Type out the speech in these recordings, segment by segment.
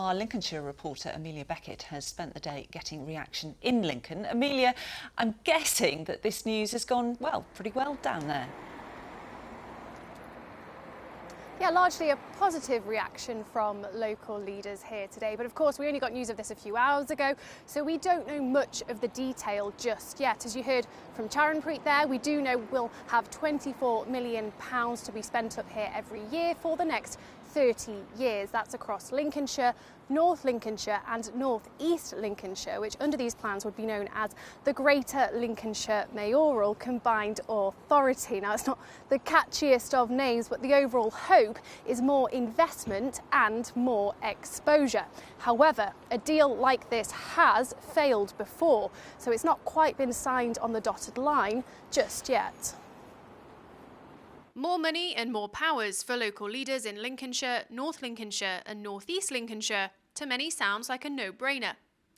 Our Lincolnshire reporter Amelia Beckett has spent the day getting reaction in Lincoln. Amelia, I'm guessing that this news has gone, well, pretty well down there. Yeah, largely a positive reaction from local leaders here today. But of course, we only got news of this a few hours ago, so we don't know much of the detail just yet. As you heard from Charonpreet there, we do know we'll have £24 million to be spent up here every year for the next 30 years. That's across Lincolnshire, North Lincolnshire and North East Lincolnshire, which under these plans would be known as the Greater Lincolnshire Mayoral Combined Authority. Now, it's not the catchiest of names, but the overall hope is more investment and more exposure. However, a deal like this has failed before, so it's not quite been signed on the dotted line just yet. More money and more powers for local leaders in Lincolnshire, North Lincolnshire and North East Lincolnshire to many sounds like a no-brainer.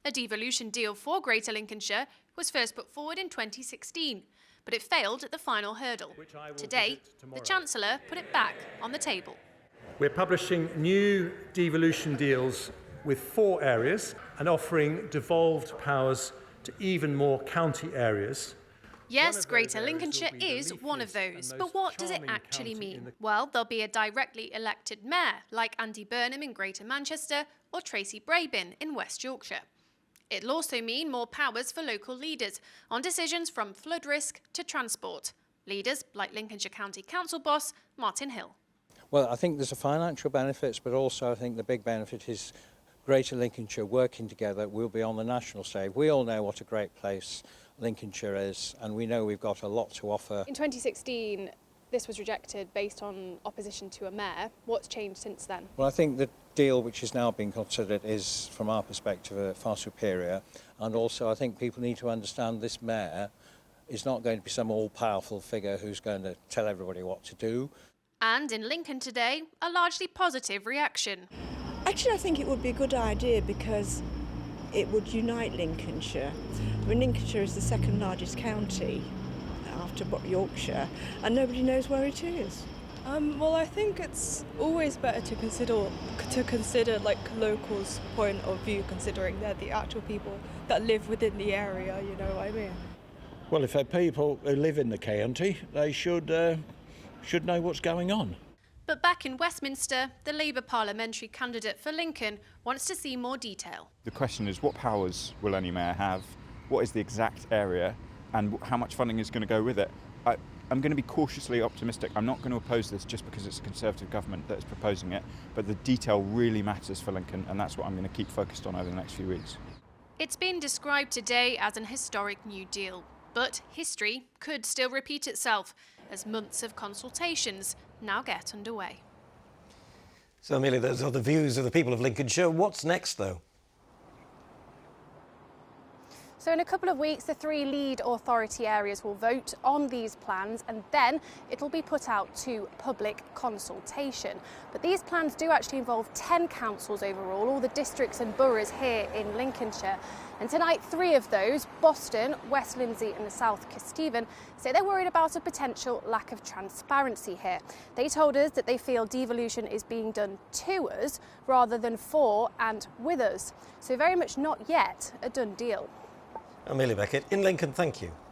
A devolution deal for Greater Lincolnshire was first put forward in 2016, but it failed at the final hurdle. Today, the Chancellor put it back on the table. We're publishing new devolution deals with 4 areas and offering devolved powers to even more county areas. Yes, Greater Lincolnshire is one of those, but what does it actually mean? Well, there'll be a directly elected mayor, like Andy Burnham in Greater Manchester or Tracy Brabin in West Yorkshire. It'll also mean more powers for local leaders on decisions from flood risk to transport. Leaders like Lincolnshire County Council boss Martin Hill. Well, I think there's a financial benefits, but also I think the big benefit is Greater Lincolnshire working together. We'll be on the national stage. We all know what a great place Lincolnshire is, and we know we've got a lot to offer. In 2016, this was rejected based on opposition to a mayor. What's changed since then? Well, I think the deal which is now being considered is, from our perspective, far superior. And also, I think people need to understand this mayor is not going to be some all-powerful figure who's going to tell everybody what to do. And in Lincoln today, a largely positive reaction. Actually, I think it would be a good idea because it would unite Lincolnshire. I mean, Lincolnshire is the second largest county after Yorkshire, and nobody knows where it is. Well, I think it's always better to consider like locals' point of view, considering they're the actual people that live within the area. You know what I mean? Well, if they're people who live in the county, they should know what's going on. But back in Westminster, the Labour parliamentary candidate for Lincoln wants to see more detail. The question is, what powers will any mayor have? What is the exact area? And how much funding is going to go with it? I'm going to be cautiously optimistic. I'm not going to oppose this just because it's a Conservative government that is proposing it, but the detail really matters for Lincoln, and that's what I'm going to keep focused on over the next few weeks. It's been described today as an historic new deal, but history could still repeat itself as months of consultations now get underway. So, Amelia, those are the views of the people of Lincolnshire. What's next, though? So in a couple of weeks, the 3 lead authority areas will vote on these plans and then it'll be put out to public consultation. But these plans do actually involve 10 councils overall, all the districts and boroughs here in Lincolnshire. And tonight, 3 of those, Boston, West Lindsey and South Kesteven, say they're worried about a potential lack of transparency here. They told us that they feel devolution is being done to us rather than for and with us. So very much not yet a done deal. Amelia Beckett in Lincoln, thank you.